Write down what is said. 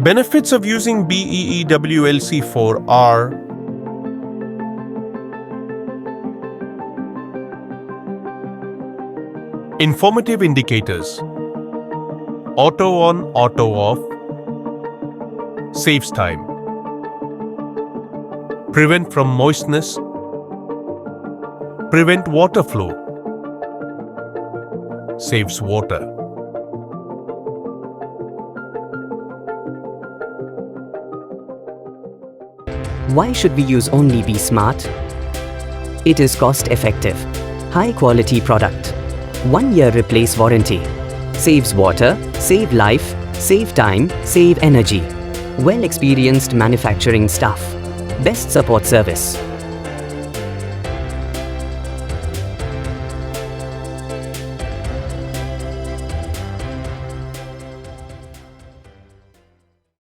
Benefits of using BEEWLC-4 are informative indicators. Auto on, auto off. Saves time. Prevent from moistness. Prevent water flow. Saves water. Why should we use only Be Smart? It is cost-effective, high-quality product. 1-year replace warranty. Saves water, save life, save time, save energy. Well-experienced manufacturing staff. Best support service.